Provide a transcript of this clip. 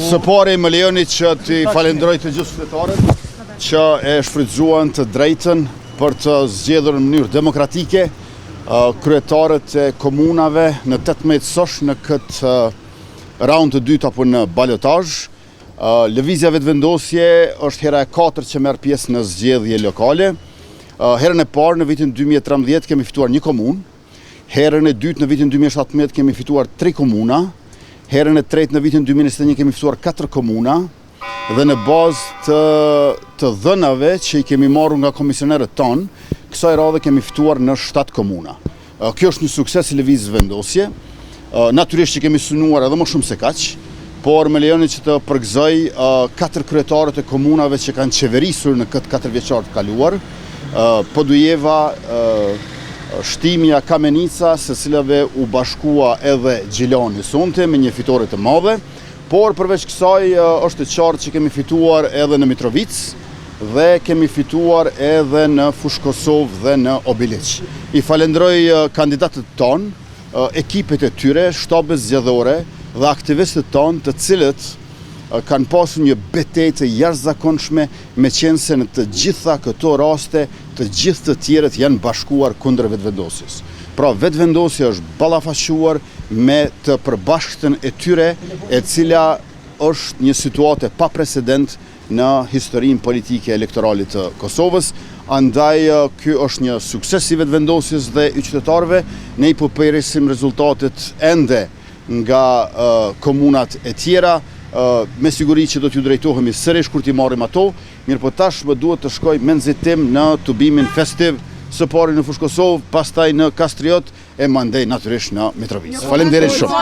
Së pari më lejoni që t'i falenderoj të gjithë qytetarët që e shfrytzuan të drejtën për të zgjedhur në mënyrë demokratike kryetarët e komunave në 18 sosh në këtë raund të dytë apo në balotazh. Lëvizja vetëvendosje është hera e 4 që merr pjesë në zgjedhje lokale. Herën e parë në vitin 2013 kemi fituar një komunë. Herën e dytë në vitin 2017 kemi fituar 3 komuna. Herën e tretë në vitin 2021 kemi fituar 4 komuna. Dhe në bazë të dhënave që i kemi marrur nga komisionerët tonë, kësaj radhe kemi fituar në 7 komuna. Kjo është një sukses i lëvizjes vendosje. Natyrisht që kemi synuar edhe më shumë se kaq, por më lejoni që të përgëzoj 4 kryetarët e komunave që kanë qeverisur në këtë 4 vjeçar të kaluar. Podujeva, Shtimja, Kamenica, se cilave u bashkua edhe Gjilani sonte me një fitore të madhe, por përveç kësaj është e qartë që kemi fituar edhe në Mitrovic dhe kemi fituar edhe në Fushë Kosovë dhe në Obiliq. I falenderoj kandidatët tonë, ekipet e tyre, shtabet zgjedhore dhe aktivistët tonë, të cilët kanë pasur një betejë të jashtëzakonshme, meqense në të gjitha këto raste, të gjithë të tjerët janë bashkuar kundër vetëvendosjes. Pra vetëvendosja është ballafaqur me të përbashkëtën e tyre, e cila është një situatë pa precedent në historinë politike elektorale të Kosovës. Andaj ky është një sukses i vetëvendosjes dhe i qytetarëve. Ne i përpiqesim rezultatet ende nga komunat e tjera. Me siguri që do t'ju drejtohemi sërish kur t'i marrim ato, mirë po tash më duhet të shkoj me nxitim në tubimin festiv, së pari në Fushë Kosovë, pastaj në Kastriot e mandej natyrisht në Mitrovic. Faleminderit shumë.